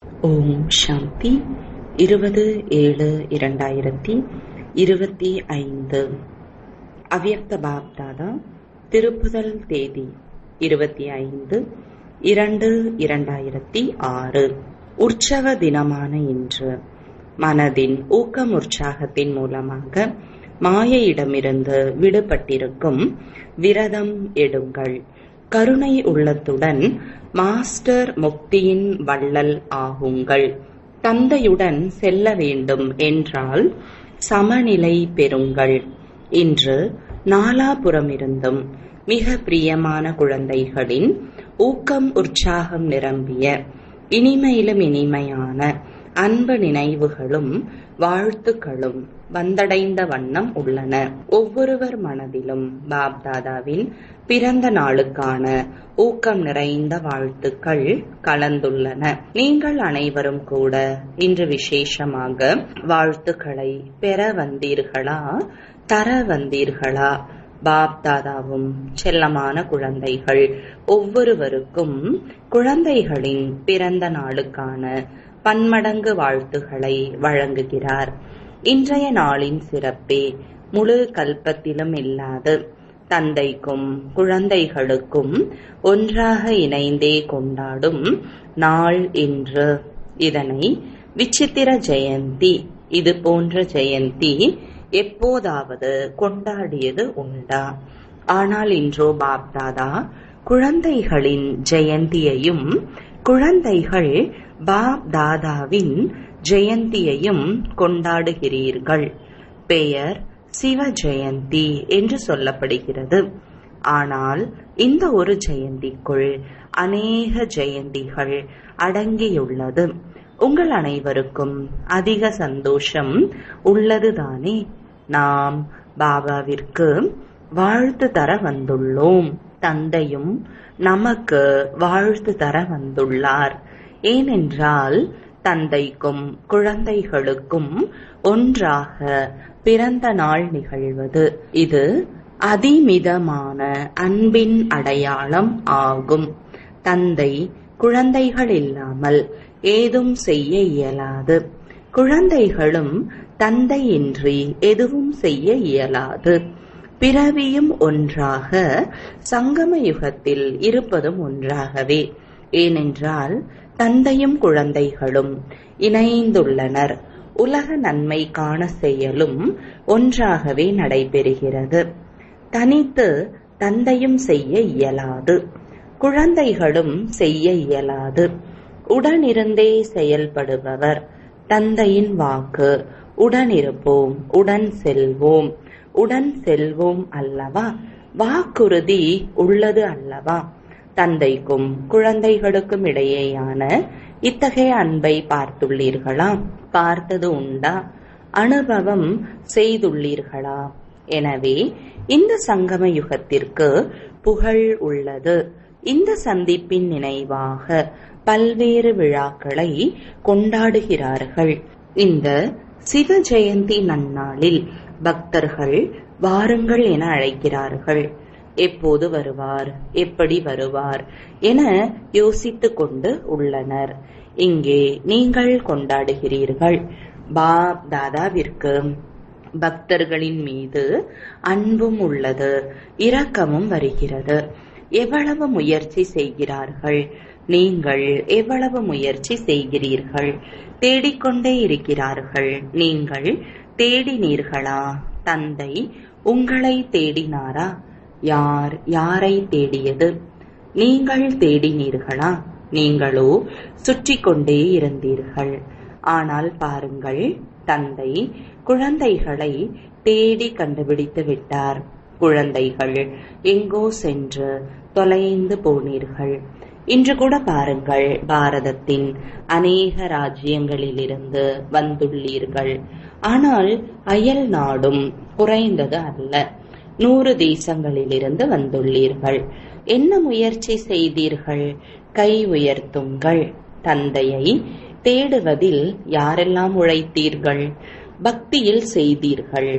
ஓம் சாந்தி 20/7/2025 அவ்யக்த பாப்தாதா திருப்புதல் தேதி 25/2/2006 உற்சவ தினமான இன்று மனதின் ஊக்கம் உற்சாகத்தின் மூலமாக மாயையிடமிருந்து விடுபட்டிருக்கும் விரதம் எடுங்கள். கருணை உள்ளத்துடன் மாஸ்டர் முக்தியின் வள்ளல் ஆகுங்கள். தந்தையுடன் செல்ல வேண்டும் என்றால் சமநிலை பெறுங்கள். இன்று நாலாபுறமிருந்தும் மிக பிரியமான குழந்தைகளின் ஊக்கம் உற்சாகம் நிரம்பிய இனிமையிலும் இனிமையான அன்பு நினைவுகளும் வாழ்த்துக்களும் வந்தடைந்த வண்ணம் உள்ளன. ஒவ்வொருவர் மனதிலும் பாப்தாதாவின் பிறந்த நாளுக்கான ஊக்கம் நிறைந்த வாழ்த்துக்கள் கலந்துள்ளன. நீங்கள் அனைவரும் கூட இன்று விசேஷமாக வாழ்த்துக்களை பெற வந்தீர்களா, தர வந்தீர்களா? பாப்தாதாவும் செல்லமான குழந்தைகள் ஒவ்வொருவருக்கும் குழந்தைகளின் பிறந்த நாளுக்கான பன்மடங்கு வாழ்த்துக்களை வழங்குகிறார். இன்றைய நாளின் சிறப்பே முழு கல்பத்திலும் இல்லாது தந்தைக்கும் குழந்தைகளுக்கும் ஒன்றாக இணைந்தே கொண்டாடும் நாள் இன்று. இதனை விசித்திர ஜெயந்தி, இது போன்ற ஜெயந்தி எப்போதாவது கொண்டாடியது உண்டா? ஆனால் இன்றோ பாப்தாதா குழந்தைகளின் ஜெயந்தியையும் குழந்தைகள் பாப்தாதாவின் ஜெயந்தியையும் கொண்டாடுகிறீர்கள். பெயர் சிவ ஜெயந்தி என்று சொல்லப்படுகிறது. ஆனால் இந்த ஒரு ஜெயந்திக்குள் அநேக ஜெயந்திகள் அடங்கியுள்ளது. உங்கள் அனைவருக்கும் அதிக சந்தோஷம் உள்ளதுதானே? நாம் பாபாவிற்கு வாழ்த்து தர வந்துள்ளோம். தந்தையும் நமக்கு வாழ்த்து தர வந்துள்ளார். ஏனென்றால் தந்தைக்கும் குழந்தைகளுக்கும் ஒன்றாக பிறந்த நாள் நிகழ்வது இது அதிமிதமான அன்பின் அடையாளம் ஆகும். தந்தை குழந்தைகள் இல்லாமல் ஏதும் செய்ய இயலாது. குழந்தைகளும் தந்தையின்றி எதுவும் செய்ய இயலாது. பிறவியும் ஒன்றாக, சங்கம யுகத்தில் இருப்பதும் ஒன்றாகவே. ஏனென்றால் தந்தையும் குழந்தைகளும் இணைந்துள்ளனர். உலக நன்மைக்கான செயலும் ஒன்றாகவே நடைபெறுகிறது. தனித்து தந்தையும் செய்ய இயலாது, குழந்தைகளும் செய்ய இயலாது. உடனிருந்தே செயல்படுபவர் தந்தையின் வாக்கு. உடனிருப்போம், உடன் செல்வோம், உடன் செல்வோம் அல்லவா? வாக்குறுதி உள்ளது அல்லவா? தந்தைக்கும் குழந்தைகளுக்கும் இடையேயான இத்தகைய அன்பை பார்த்துள்ளீர்களா? பார்த்தது உண்டா? அனுபவம் செய்துள்ளீர்களா? எனவே இந்த சங்கம யுகத்திற்கு புகழ் உள்ளது. இந்த சந்திப்பின் நினைவாக பல்வேறு விழாக்களை கொண்டாடுகிறார்கள். இந்த சிவ ஜெயந்தி நன்னாளில் பக்தர்கள் வாருங்கள் என அழைக்கிறார்கள். எப்போது வருவார், எப்படி வருவார் என யோசித்துக் கொண்டு உள்ளனர். இங்கே நீங்கள் கொண்டாடுகிறீர்கள். பாப் தாதாவிற்கு பக்தர்களின் மீது அன்பும் உள்ளது, இரக்கமும் வருகிறது. எவ்வளவு முயற்சி செய்கிறார்கள்? நீங்கள் எவ்வளவு முயற்சி செய்கிறீர்கள்? தேடிக்கொண்டே இருக்கிறார்கள். நீங்கள் தேடினீர்களா? தந்தை உங்களை தேடினாரா? யார் யாரை தேடியது? நீங்கள் தேடினீர்களா? நீங்களோ சுற்றி கொண்டே இருந்தீர்கள். ஆனால் பாருங்கள், தந்தை குழந்தைகளை தேடி கண்டுபிடித்து விட்டார். குழந்தைகள் எங்கோ சென்று தொலைந்து போனீர்கள். இன்று கூட பாருங்கள், பாரதத்தின் அநேக ராஜ்யங்களிலிருந்து வந்துள்ளீர்கள். ஆனால் அயல் நாடும் குறைந்தது அல்ல. 100 தேசங்களிலிருந்து வந்துள்ளீர்கள். என்ன முயற்சி செய்தீர்கள்? கை உயர்த்துங்கள். தந்தையை தேடுவதில் யாரெல்லாம் உழைத்தீர்கள்? பக்தியில் செய்தீர்கள்.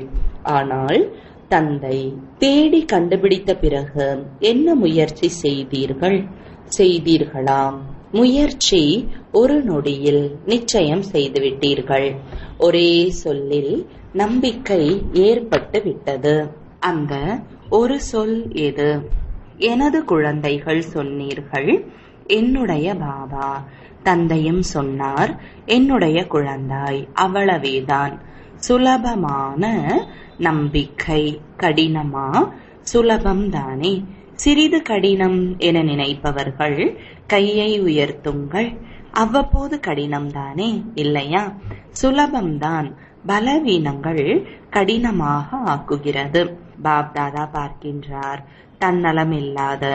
ஆனால் தந்தை தேடி கண்டுபிடித்த பிறகு என்ன முயற்சி செய்தீர்களா? முயற்சி ஒரு நொடியில் நிச்சயம் செய்துவிட்டீர்கள். ஒரே சொல்லில் நம்பிக்கை ஏற்பட்டு விட்டது. அந்த ஒரு சொல் எது? எனது குழந்தைகள் சொன்னீர்கள், என்னுடைய பாபா. தந்தையும் சொன்னார், என்னுடைய குழந்தாய். அவ்வளவேதான். சுலபமான நம்பிக்கை. கடினமா? சுலபம்தானே. சிறிது கடினம் என நினைப்பவர்கள் கையை உயர்த்துங்கள். அவ்வப்போது கடினம்தானே, இல்லையா? சுலபம்தான் பலவீனங்கள் கடினமாக ஆக்குகிறது. பாப்தாதா பார்க்கின்றார், தன்னலமில்லாத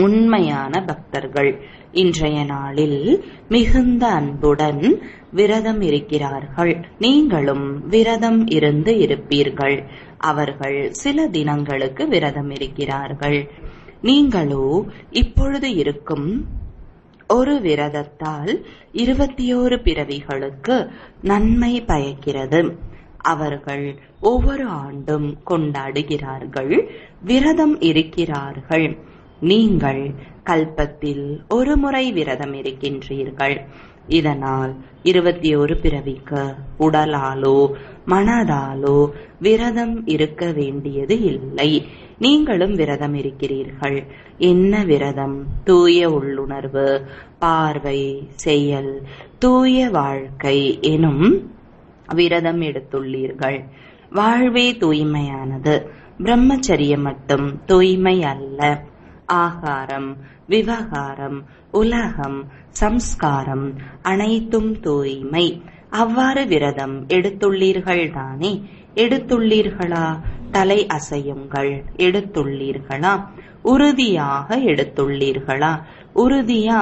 உண்மையான பக்தர்கள் இன்றைய நாளில் மிகுந்த அன்புடன் விரதம் இருக்கிறார்கள். நீங்களும் விரதம் இருந்து இருப்பீர்கள். அவர்கள் சில தினங்களுக்கு விரதம் இருக்கிறார்கள். நீங்களோ இப்பொழுது இருக்கும் ஒரு விரதத்தால் 21 பிறவிகளுக்கு நன்மை பயக்கிறது. அவர்கள் ஒவ்வொரு ஆண்டும் கொண்டாடுகிறார்கள், விரதம் இருக்கிறார்கள். நீங்கள் கல்பத்தில் ஒரு முறை விரதம் இருக்கின்றீர்கள். இதனால் 21 பிறவிக்கு உடலாலோ மனதாலோ விரதம் இருக்க வேண்டியது இல்லை. நீங்களும் விரதம் இருக்கிறீர்கள். என்ன விரதம்? தூய உள்ளுணர்வு, பார்வை, செயல், தூய வாழ்க்கை எனும் விரதம் எடுத்துள்ளீர்கள். வாழ்வே தூய்மையானது. பிரம்மச்சரியம் மட்டும் தூய்மை அல்ல. ஆகாரம், விவகாரம், உலகம், சம்ஸ்காரம் அனைத்தும் தூய்மை. அவ்வாறு விரதம் எடுத்துள்ளீர்கள் தானே? எடுத்துள்ளீர்களா? தலை அசையுங்கள். எடுத்துள்ளீர்களா? உறுதியாக எடுத்துள்ளீர்களா? உறுதியா?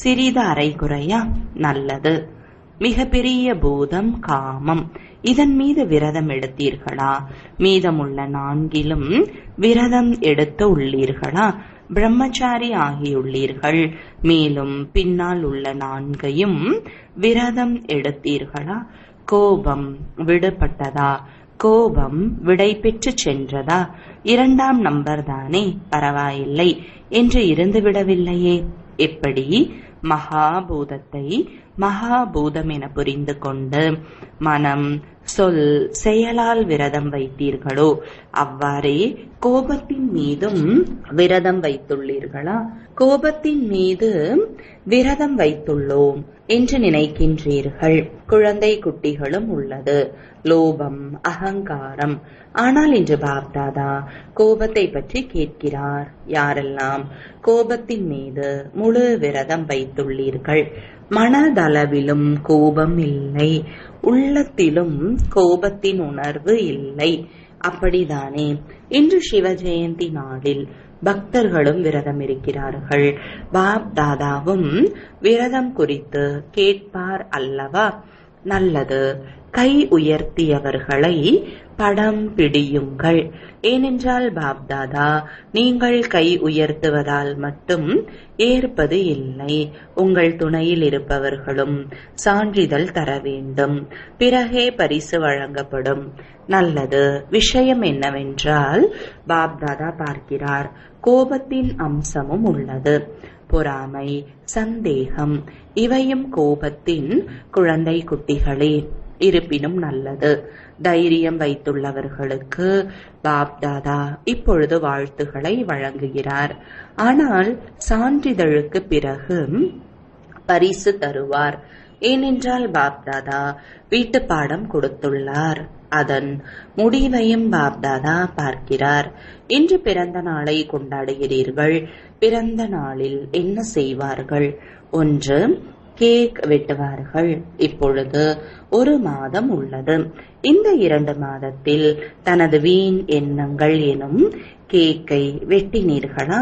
சிறிது அரைகுறையா? நல்லது. மிக பெரிய பூதம் காமம். இதன் மீது விரதம் எடுத்தீர்களா? மீதமுள்ள 4லும் விரதம் எடுத்து உள்ளீர்களா? பிரம்மச்சாரி ஆகியுள்ளீர்கள். மேலும் பின்னால் உள்ள 4யும் விரதம் எடுத்தீர்களா? கோபம் விடுபட்டதா? கோபம் விடை பெற்று சென்றதா? 2ஆம் நம்பர் தானே, பரவாயில்லை என்று இருந்துவிடவில்லையே. எப்படி மகாபூதத்தை மகாபூதம் என புரிந்து கொண்டு மனம், சொல், செயலால் விரதம் வைத்தீர்களோ அவ்வாறே கோபத்தின் மீதும் விரதம் வைத்துள்ளீர்களா? கோபத்தின் மீது விரதம் வைத்துள்ளோம் என்று நினைக்கின்றீர்கள். குழந்தை குட்டிகளும் உள்ளது, லோபம், அகங்காரம். ஆனால் இன்று பாப்தாதா கோபத்தை பற்றி கேட்கிறார். யாரெல்லாம் கோபத்தின் மீது முழு விரதம் வைத்துள்ளீர்கள், மனதளவிலும் கோபம் இல்லை, உள்ளத்திலும் கோபத்தின் உணர்வு இல்லை. அப்படிதானே? இன்று சிவ ஜெயந்தி நாளில் பக்தர்களும் விரதம் இருக்கிறார்கள். பாப்தாதாவும் விரதம் குறித்து கேட்பார் அல்லவா? நல்லது. கை உயர்த்தியவர்களை படம் பிடியுங்கள். ஏனென்றால் பாப்தாதா நீங்கள் கை உயர்த்துவதால் மட்டும் ஏற்பது இல்லை. உங்கள் துணையில் இருப்பவர்களும் சான்றிதழ் தர வேண்டும். பிறகே பரிசு வழங்கப்படும். நல்லது. விஷயம் என்னவென்றால் பாப்தாதா பார்க்கிறார், கோபத்தின் அம்சமும் உள்ளது. பொறாமை, சந்தேகம் இவையும் கோபத்தின் குழந்தை குட்டிகளே. இருப்பினும் நல்லது. தைரியம் வைத்துள்ளவர்களுக்கு பாப்தாதா இப்பொழுது வாழ்த்துக்களை வழங்குகிறார். ஆனால் சான்றிதழுக்கு பிறகு பரிசு தருவார். ஏனென்றால் பாப்தாதா வீட்டு பாடம் கொடுத்துள்ளார். அதன் முடிவையும் பாப்தாதா பார்க்கிறார். இன்று பிறந்த நாளை கொண்டாடுகிறீர்கள். பிறந்த நாளில் என்ன செய்வார்கள்? 1. கேக் வெட்டுவார்கள். இப்பொழுது 1 மாதம் உள்ளது. இந்த 2 மாதத்தில் தனது வீண் எண்ணங்கள் எனும் கேக்கை வெட்டினீர்களா?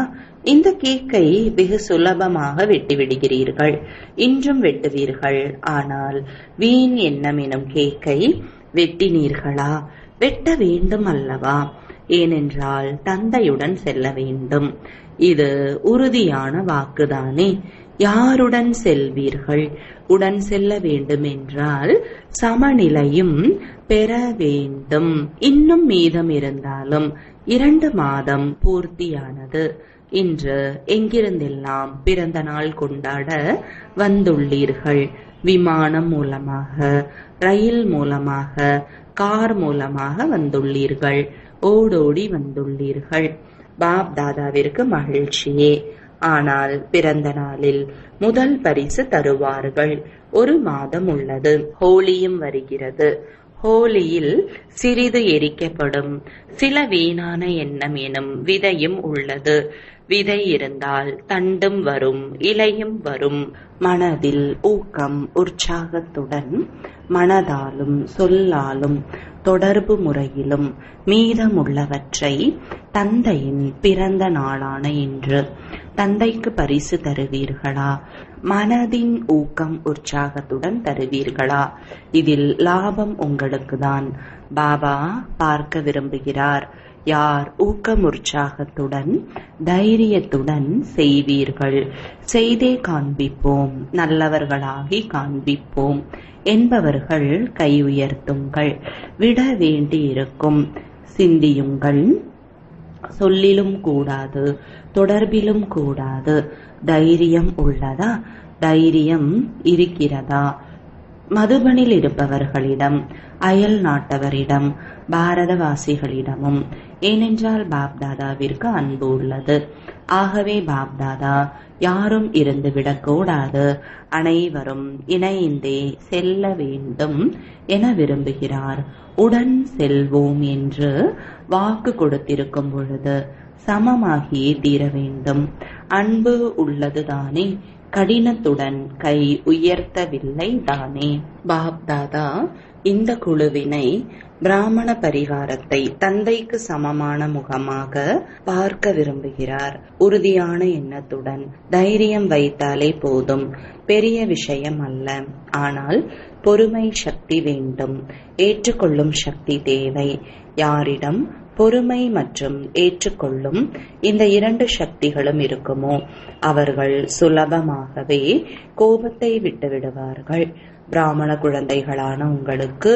இந்த கேக்கை வெகு சுலபமாக வெட்டிவிடுகிறீர்கள். இன்றும் வெட்டுவீர்கள். ஆனால் வீண் எண்ணம் எனும் கேக்கை வெட்டினீர்களா? வெட்ட வேண்டும் அல்லவா? ஏனென்றால் தந்தையுடன் செல்ல வேண்டும். இது உறுதியான வாக்குதானே. யாருடன் செல்வீர்கள்? உடன் செல்ல வேண்டும் என்றால் சமநிலையும் பெற வேண்டும். இன்னும் மீதம் இருந்தாலும் 2 மாதம் பூர்த்தியானது. இன்று எங்கிருந்தெல்லாம் பிறந்த நாள் கொண்டாட வந்துள்ளீர்கள். விமானம் மூலமாக, ரயில் மூலமாக, கார் மூலமாக வந்துள்ளீர்கள். ஓடோடி வந்துள்ளீர்கள். பாப் தாதாவிற்கு மகிழ்ச்சியே. ஆனால் பிறந்த நாளில் முதல் பரிசு தருவார்கள். 1 மாதம் உள்ளது. ஹோலியும் வருகிறது. ஹோலியில் சிறிது எரிக்கப்படும். சில வீணான எண்ணம் எனும் விதையும் உள்ளது. விதை இருந்தால் தண்டும் வரும், இலையும் வரும். மனதில் ஊக்கம் உற்சாகத்துடன் மனதாலும் சொல்லாலும் தொடர்பு முறையிலும் மீதமுள்ளவற்றை தந்தையின் பிறந்த நாளான இன்று தந்தைக்கு பரிசு தருவீர்களா? மனதின் ஊக்கம் உற்சாகத்துடன் தருவீர்களா? இதில் லாபம் உங்களுக்கு தான். பாபா பார்க்க விரும்புகிறார். யார் ஊக்கம் உற்சாகத்துடன் தைரியத்துடன் செய்வீர்கள். செய்தே காண்பிப்போம், நல்லவர்களாகி காண்பிப்போம் என்பவர்கள் கை உயர்த்துங்கள். விட வேண்டியிருக்கும். சிந்தியுங்கள். சொல்லிலும் கூடாது, தொடர்பிலும் கூடாது. தைரியம் உள்ளதா? தைரியம் இருக்கிறதா? மதுபனில் இருப்பவர்களிடம், அயல் நாட்டவரிடம், பாரதவாசிகளிடமும். ஏனென்றால் பாப்தாதாவிற்கு அன்பு உள்ளது. ஆகவே பாப்தாதா யாரும் இருந்து விடக்கூடாது, அனைவரும் இணைந்தே செல்ல வேண்டும் என விரும்புகிறார். உடன் செல்வோம் என்று வாக்கு கொடுத்திருக்கும் பொழுது சமமாகியே தீர வேண்டும். அன்பு உள்ளதுதானே, கடினத்துடன் கை உயர்த்தவில்லை தானே. பாப்தாதா இந்த குழுவினை, பிராமண பரிவாரத்தை தந்தைக்கு சமமான முகமாக பார்க்க விரும்புகிறார். உறுதியான எண்ணத்துடன் தைரியம் வைத்தாலே போதும். பெரிய விஷயம் அல்ல. ஆனால் பொறுமை சக்தி வேண்டும். ஏற்றுக்கொள்ளும் சக்தி தேவை. யாரிடம் பொறுமை மற்றும் ஏற்றுக்கொள்ளும் இந்த 2 சக்திகளும் இருக்குமோ அவர்கள் சுலபமாகவே கோபத்தை விட்டு விடுவார்கள். பிராமண குழந்தைகளான உங்களுக்கு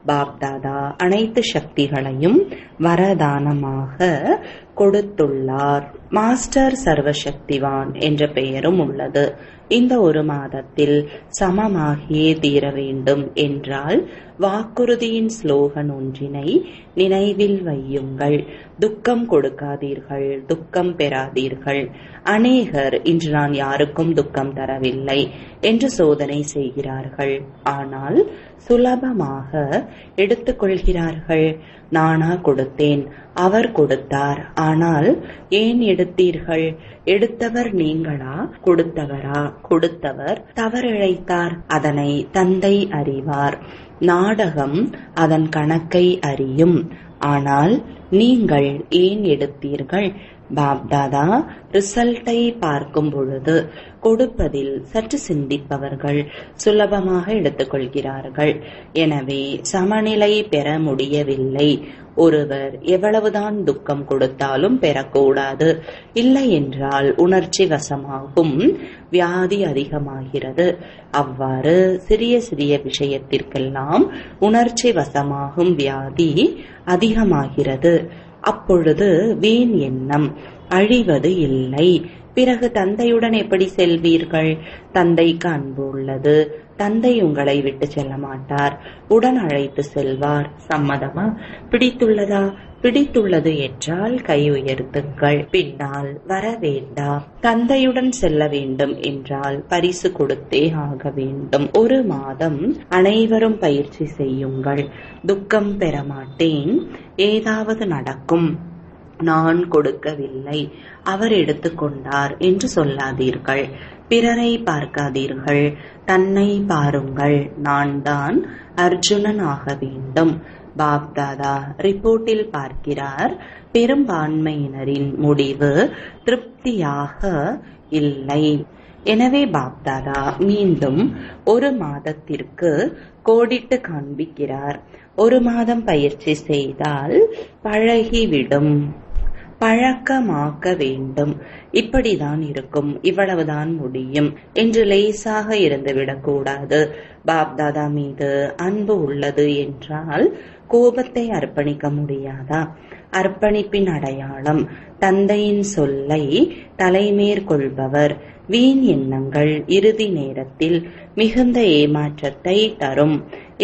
பாப்தாதா அனைத்து சக்திகளையும் வரதானமாக கொடுத்துள்ளார். மாஸ்டர் சர்வசக்திவான் என்ற பெயரும் உள்ளது. இந்த 1 மாதத்தில் சமமாகியே தீர வேண்டும் என்றால் வாக்குறுதியின் ஸ்லோகன் ஒன்றினை நினைவில் வையுங்கள். துக்கம் கொடுக்காதீர்கள், துக்கம் பெறாதீர்கள். அநேகர் இன்று நான் யாருக்கும் துக்கம் தரவில்லை என்று சோதனை செய்கிறார்கள். ஆனால் சுலபமாக எடுத்துக்கொள்கிறார்கள். நானா கொடுத்தேன், அவர் கொடுத்தார். ஆனால் ஏன் எடுத்தீர்கள்? எடுத்தவர் நீங்களா, கொடுத்தவரா? கொடுத்தவர் தவறிழைத்தார். அதனை தந்தை அறிவார். நாடகம் அதன் கணக்கை அறியும். ஆனால் நீங்கள் ஏன் எடுத்தீர்கள்? பாப்தாதா ரிசல்ட்டை பார்க்கும் பொழுது கொடுப்பதில் சற்று சிந்திப்பவர்கள் சுலபமாக எடுத்துக்கொள்கிறார்கள். எனவே சமநிலை பெற முடியவில்லை. ஒருவர் எவ்வளவுதான் துக்கம் கொடுத்தாலும் பெறக்கூடாது. இல்லை என்றால் உணர்ச்சி வசமாகும், வியாதி அதிகமாகிறது. அவ்வாறு சிறிய சிறிய விஷயத்திற்கெல்லாம் உணர்ச்சி வசமாகும் வியாதி அதிகமாகிறது. அப்பொழுது வீண் எண்ணம் அழிவது இல்லை. பிறகு தந்தையுடன் எப்படி செல்வீர்கள்? தந்தைக்கு அன்பு உள்ளது. தந்தை உங்களை விட்டு செல்ல மாட்டார், உடன் அழைத்து செல்வார். சம்மதமா? பிடித்துள்ளதா? பிடித்துள்ளது என்றால் கை உயர்த்துங்கள். பின்னால் வர வேண்டாம். தந்தையுடன் செல்ல வேண்டும் என்றால் பரிசு கொடுத்தே ஆக வேண்டும். 1 மாதம் அனைவரும் பயிற்சி செய்யுங்கள். துக்கம் பெற மாட்டேன், ஏதாவது நடக்கும், நான் கொடுக்கவில்லை, அவர் எடுத்துக்கொண்டார் என்று சொல்லாதீர்கள். பிறரை பார்க்காதீர்கள், தன்னை பாருங்கள். நான் தான் அர்ஜுனன் ஆக வேண்டும். பாப்தாதா ரிப்போர்ட்டில் பார்க்கிறார், பெரும்பான்மையினரின் முடிவு திருப்தியாக இல்லை. எனவே பாப்தாதா மீண்டும் 1 மாதத்திற்கு கோடிட்டு காண்பிக்கிறார். 1 மாதம் பயிற்சி செய்தால் பழகிவிடும். பழக்கமாக்க வேண்டும். இப்படிதான் இருக்கும், இவ்வளவுதான் முடியும் என்று லேசாக இருந்துவிடக்கூடாது. பாப்தாதா மீது அன்பு உள்ளது என்றால் கோபத்தை அர்ப்பணிக்க முடியாதா? அர்ப்பணிப்பின் அடையாளம் தந்தையின் சொல்லை தலைமேற்கொள்பவர். வீண் எண்ணங்கள் இறுதி நேரத்தில் மிகுந்த ஏமாற்றத்தை தரும்.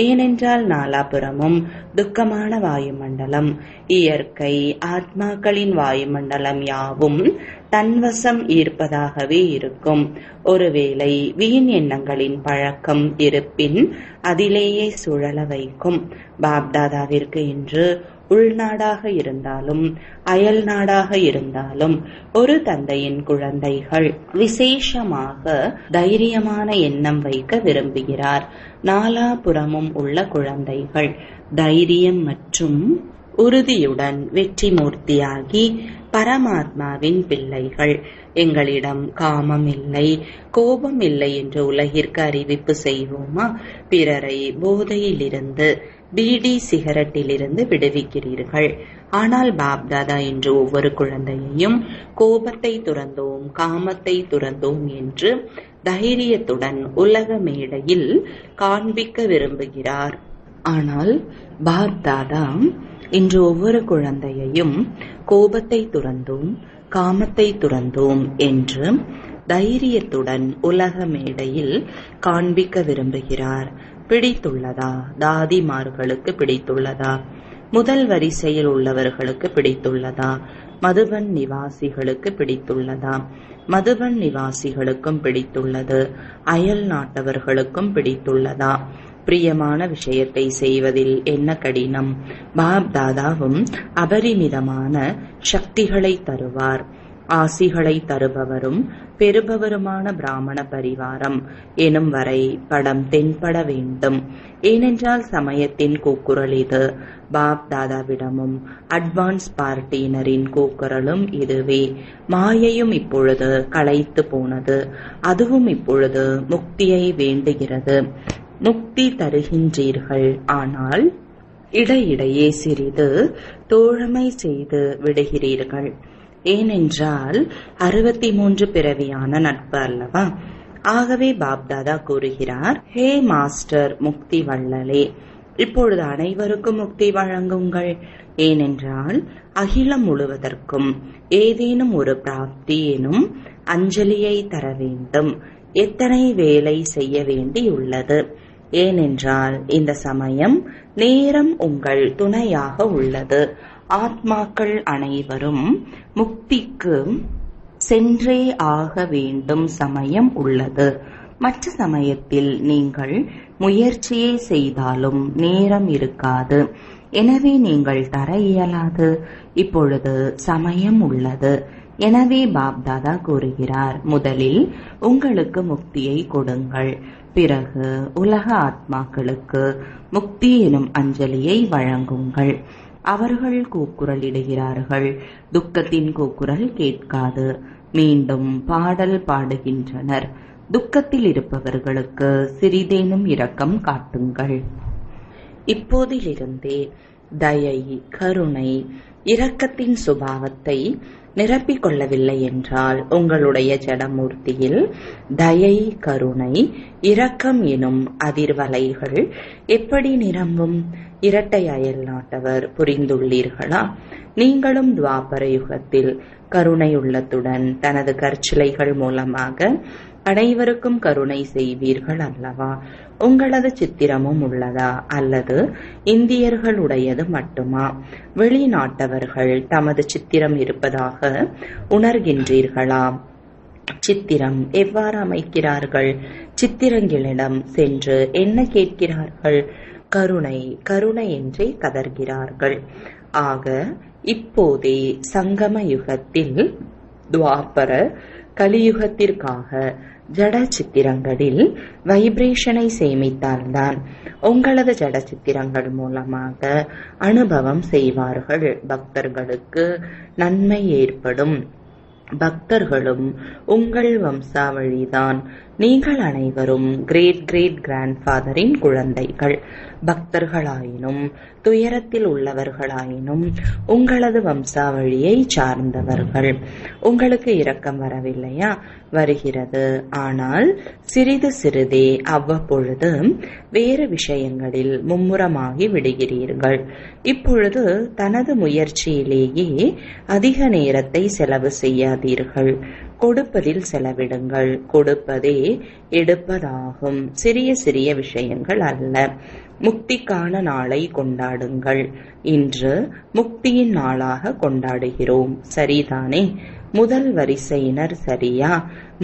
ஏனென்றால் நாலாபுறமும் துக்கமான வாயுமண்டலம். இயற்கை ஆத்மாக்களின் வாயுமண்டலம் யாவும் தன்வசம் ஈர்ப்பதாகவே இருக்கும். ஒருவேளை வீண் எண்ணங்களின் பழக்கம் இருப்பின் அதிலேயே சுழல வைக்கும். பாப்தாதாவிற்கு இன்று உள்நாடாக இருந்தாலும் அயல் நாடாக இருந்தாலும் ஒரு தந்தையின் குழந்தைகள் விசேஷமாக தைரியமான எண்ணம் வைக்க விரும்புகிறார். நாலாபுறமும் உள்ள குழந்தைகள் தைரியம் மற்றும் உறுதியுடன் வெற்றி மூர்த்தியாகி பரமாத்மாவின் பிள்ளைகள். எங்களிடம் காமம் இல்லை, கோபம் இல்லை என்று உலகிற்கு அறிவிப்பு செய்வோமா? பிறரை போதையிலிருந்து, பீடி சிகரெட்டிலிருந்து விடுவிக்கிறீர்கள். ஆனால் பாப்தாதா இன்று ஒவ்வொரு குழந்தையையும் கோபத்தை துறந்தோம், காமத்தை துறந்தோம் என்று தைரியத்துடன் உலக மேடையில் காண்பிக்க விரும்புகிறார். ஆனால் பாப்தாதா இன்று ஒவ்வொரு குழந்தையையும் கோபத்தை துறந்தோம், காமத்தை துறந்தோம் என்று தைரியத்துடன் உலக மேடையில் காண்பிக்க விரும்புகிறார். பிடித்துள்ளதா? தாதிமார்களுக்கு பிடித்துள்ளதா? முதல் வரிசையில் உள்ளவர்களுக்கு பிடித்துள்ளதா? மதுபன் நிவாசிகளுக்கு பிடித்துள்ளதா? மதுபன் நிவாசிகளுக்கும் பிடித்துள்ளது. அயல் நாட்டவர்களுக்கும் பிடித்துள்ளதா? பிரியமான விஷயத்தை செய்வதில் என்ன கடினம்? பாப்தாதாவும் அபரிமிதமான சக்திகளை தருவார். ஆசிகளை தருபவரும் பெறுபவருமான பிராமண பரிவாரம் எனும் வரை படம் தென்பட வேண்டும். ஏனென்றால் சமயத்தின் கூக்குரல் இது. பாப்தாதாவிடமும் அட்வான்ஸ் பார்ட்டியினரின் கூக்குரலும் இதுவே. மாயையும் இப்பொழுது களைத்து போனது. அதுவும் இப்பொழுது முக்தியை வேண்டுகிறது. முக்தி தருகின்றீர்கள், ஆனால் இடையிடையே சிறிது தோழமை செய்து விடுகிறீர்கள். ஏனென்றால் 63 பிறவியான நட்பு அல்லவா? ஆகவே பாப்தாதா கூறுகிறார், ஹே மாஸ்டர் முக்தி வள்ளலே, இப்பொழுது அனைவருக்கும் முக்தி வழங்குங்கள். ஏனென்றால் அகிலம் முழுவதற்கும் ஏதேனும் ஒரு பிராப்தி எனும் அஞ்சலியை தர வேண்டும். எத்தனை வேலை செய்ய வேண்டியுள்ளது! ஏனென்றால் இந்த சமயம் நேரம் உங்கள் துணையாக உள்ளது. ஆத்மாக்கள் அனைவரும் முக்திக்கு சென்றே ஆக வேண்டும் சமயம் உள்ளது. மற்ற சமயத்தில் நீங்கள் முயற்சியை செய்தாலும் நேரம் இருக்காது. எனவே நீங்கள் தர இயலாது. இப்பொழுது சமயம் உள்ளது. எனவே பாப்தாதா கூறுகிறார், முதலில் உங்களுக்கு முக்தியை கொடுங்கள், பிறகு உலக ஆத்மாக்களுக்கு முக்தி எனும் அஞ்சலியை வழங்குங்கள். அவர்கள் கூக்குரலிடுகிறார்கள், துக்கத்தின் கூக்குரல் கேட்காது. மீண்டும் பாடல் பாடுகின்றனர். துக்கத்தில் இருப்பவர்களுக்கு சிறிதேனும் இரக்கம் காட்டுங்கள். இப்போதிலிருந்தே தயை, கருணை, இரக்கத்தின் சுபாவத்தை நிரப்பிக் கொள்ளவில்லை என்றால் உங்களுடைய ஜடமூர்த்தியில் தயை, கருணை, இரக்கம் எனும் அதிர்வலைகள் எப்படி நிரம்பும்? இரட்டை அயல் நாட்டவர் புரிந்துள்ளீர்களா? நீங்களும் துவாபர யுகத்தில் கருணை உள்ளத்துடன் தனது கற்சிலைகள் மூலமாக அனைவருக்கும் கருணை செய்வீர்கள் அல்லவா? உங்களது சித்திரமும் உள்ளதா, அல்லது இந்தியர்களுடையது மட்டுமா? வெளிநாட்டவர்கள் தமது சித்திரம் இருப்பதாக உணர்கின்றீர்களா? சித்திரம் எவ்வாறு அமைக்கிறார்கள்? சித்திரங்களிடம் சென்று என்ன கேட்கிறார்கள்? கருணை, கருணை என்றே கதர்கிறார்கள். ஆக இப்போதே சங்கம யுகத்தில் துவாபர கலியுகத்திற்காக ஜட சித்திரங்களில் வைப்ரேஷனை சேமித்தால்தான் உங்களது ஜட சித்திரங்கள் மூலமாக அனுபவம் செய்வார்கள். பக்தர்களுக்கு நன்மை ஏற்படும். பக்தர்களும் உங்கள் வம்சாவழிதான். நீங்கள் அனைவரும் கிரேட் கிரேட் கிராண்ட்ஃபாதரின் குழந்தைகள். பக்தர்களாயினும் துயரத்தில் உள்ளவர்களாயினும் உங்களது வம்சாவழியை சார்ந்தவர்கள். உங்களுக்கு இரக்கம் வரவில்லையா? வருகிறது. ஆனால் சிறிது சிறிதே அவ்வப்பொழுது வேறு விஷயங்களில் மும்முரமாகி விடுகிறீர்கள். இப்பொழுது தனது முயற்சியிலேயே அதிக நேரத்தை செலவு செய்யாதீர்கள். கொடுப்பதில் செலவிடுங்கள். கொடுப்பதே எடுப்பதாகும். சிறிய சிறிய விஷயங்கள் அல்ல. முக்திக்கான நாளை கொண்டாடுங்கள். இன்று முக்தியின் நாளாக கொண்டாடுகிறோம். சரிதானே? முதல் வரிசையினர் சரியா?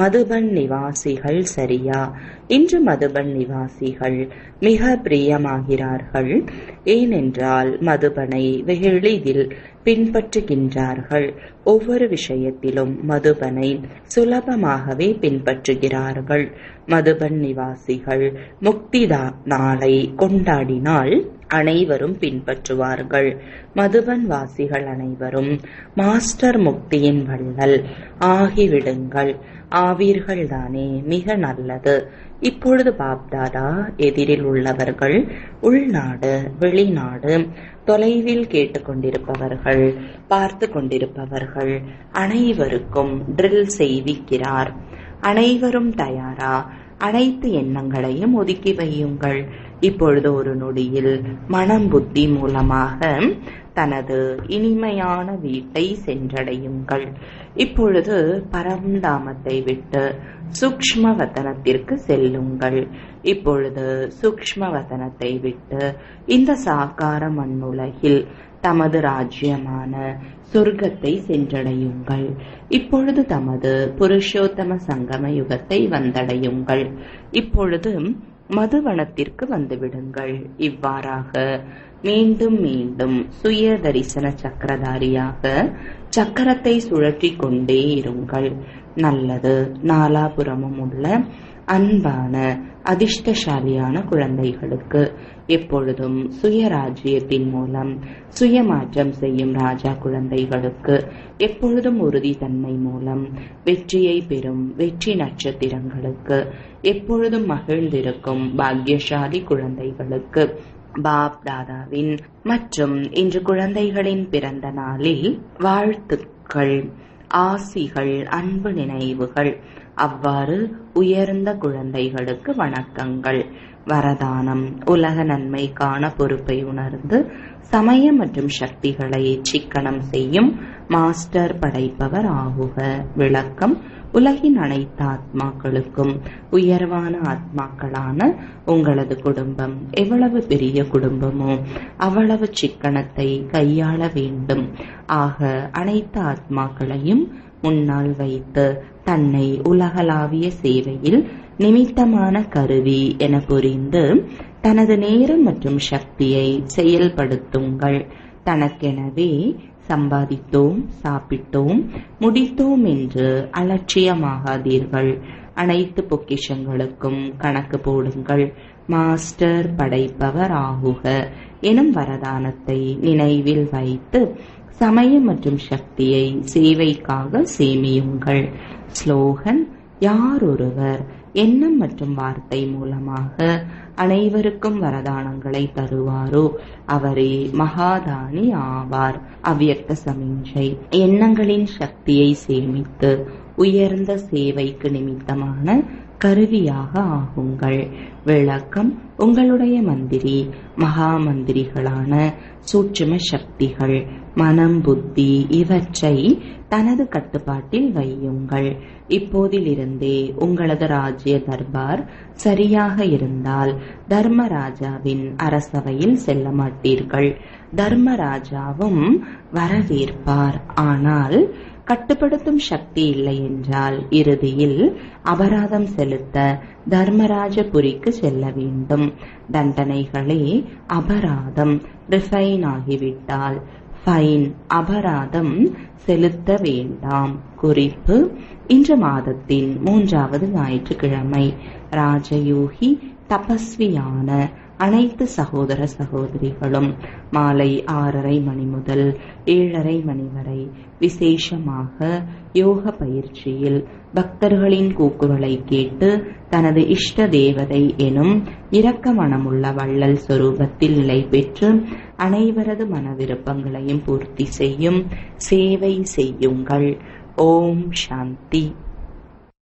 மதுபன் நிவாசிகள் சரியா? இன்று மதுபன் நிவாசிகள் மிக பிரியமாகிறார்கள். ஏனென்றால் மதுபனை வெகு எளிதில் பின்பற்றுகின்றார்கள். ஒவ்வொரு விஷயத்திலும் மதுபனை சுலபமாகவே பின்பற்றுகிறார்கள். மதுபன் நிவாசிகள் முக்தி நாளை கொண்டாடினால் அனைவரும் பின்பற்றுவார்கள். மதுபன் வாசிகள் அனைவரும் மாஸ்டர் முக்தியின் வள்ளல் ஆகிவிடுங்கள். ஆவீர்கள் தானே? மிக நல்லது. இப்பொழுது பாப்தாதா எதிரில் உள்ளவர்கள், உள்நாடு வெளிநாடு, தொலைவில் கேட்டுக்கொண்டிருப்பவர்கள், பார்த்து கொண்டிருப்பவர்கள் அனைவருக்கும் ட்ரில் செய்விக்கிறார். அனைவரும் தயாரா? அனைத்து எண்ணங்களையும் ஒதுக்கி வையுங்கள். இப்பொழுது ஒரு நொடியில் மனம் புத்தி மூலமாக தனது இனிமையான வீட்டை சென்றடையுங்கள். இப்பொழுது பரம்தாமத்தை விட்டு சூக்ஷ்ம வதனத்திற்கு செல்லுங்கள். இப்பொழுது சூக்ஷ்ம வதனத்தை விட்டு இந்த சாகார மண்ணுலகில் தமது ராஜ்யமான சொர்க்கத்தை சென்றடையுங்கள். இப்பொழுது தமது புருஷோத்தம சங்கம யுகத்தை வந்தடையுங்கள். இப்பொழுது மதுவனத்திற்கு வந்துவிடுங்கள். இவ்வாறாக மீண்டும் மீண்டும் சுய தரிசன சக்கரதாரியாக சக்கரத்தை சுழற்றி கொண்டே இருங்கள். நல்லது. நாலாபுறமும் உள்ள அன்பான அதிர்ஷ்டசாலியான குழந்தைகளுக்கு எப்பொழுதும் சுயராஜ்யத்தின் மூலம் சுயமாற்றம் செய்யும் ராஜா குழந்தைகளுக்கு எப்பொழுதும் உறுதித்தன்மை மூலம் வெற்றியை பெறும் வெற்றி நட்சத்திரங்களுக்கு எப்பொழுதும் மகிழ்ந்திருக்கும் பாக்யசாலி குழந்தைகளுக்கு பாப் தாதாவின் மற்றும் இன்று குழந்தைகளின் பிறந்த நாளில் வாழ்த்துக்கள், ஆசிகள், அன்பு நினைவுகள். அவ்வாறு உயர்ந்த குழந்தைகளுக்கு வணக்கங்கள். வரதானம். உலக நன்மைக்கான பொறுப்பை உணர்ந்து சமய மற்றும் சக்திகளை சிக்கனம் செய்யும் மாஸ்டர் படைப்பவர் ஆகுக. விளக்கம். உலகின் அனைத்து ஆத்மாக்களுக்கும் உயர்வான ஆத்மாக்களான உங்களது குடும்பம் எவ்வளவு பெரிய குடும்பமோ அவ்வளவு சிக்கனத்தை கையாள வேண்டும். ஆக அனைத்து ஆத்மாக்களையும் முன்னால் வைத்து தன்னை உலகளாவிய சேவையில் நிமித்தமான கருவி என புரிந்து தனது நேரம் மற்றும் சக்தியை செயல்படுத்துங்கள். தனக்கெனவே சம்பாதித்தோம், சாப்பிட்டோம், முடித்தோம் என்று அலட்சியமாகாதீர்கள். அனைத்து பொக்கிஷங்களுக்கும் கணக்கு போடுங்கள். மாஸ்டர் படைப்பவர் ஆகுக எனும் வரதானத்தை நினைவில் வைத்து சமயம் மற்றும் சக்தியை சேவைக்காக சேமியுங்கள். ஸ்லோகன். யார் ஒருவர் எண்ணம் மற்றும் வார்த்தை மூலமாக அனைவருக்கும் வரதானங்களை தருவாரோ அவரே மகாதானி ஆவார். அவ்யக்த சமிஞ்சை. எண்ணங்களின் சக்தியை சேமித்து உயர்ந்த சேவைக்கு நிமித்தமான கருவியாக ஆகுங்கள். விளக்கம். உங்களுடைய மந்திரி மகா மந்திரிகளான சூட்சும சக்திகள் மனம், புத்தி இவற்றை தனது கட்டுப்பாட்டில் வையுங்கள். இப்போதிலிருந்தே உங்களது ராஜ்ய தர்பார் சரியாக இருந்தால் தர்மராஜாவின் அரசவையில் செல்ல மாட்டீர்கள். தர்மராஜாவும் வரவேற்பார். ஆனால் கட்டுப்படுத்தும் சக்தி இல்லை என்றால் இறுதியில் அபராதம் செலுத்த தர்மராஜபுரிக்கு செல்ல வேண்டும். தண்டனைகளே அபராதம். ரிஃபைன் ஆகிவிட்டால் ஃபைன், அபராதம் செலுத்த வேண்டாம். குறிப்பு. இன்று மாதத்தின் 3வது ஞாயிற்றுக்கிழமை. ராஜயோகி தபஸ்வியான அனைத்து சகோதர சகோதரிகளும் மாலை 6:30 மணி முதல் 7:30 மணி வரை விசேஷமாக யோக பயிற்சியில் பக்தர்களின் கூக்குரலை கேட்டு தனது இஷ்ட தேவதை எனும் இரக்க மனமுள்ள வள்ளல் சொரூபத்தில் நிலை பெற்று அனைவரது மன விருப்பங்களையும் பூர்த்தி செய்யும் சேவை செய்யுங்கள். ஓம் சாந்தி.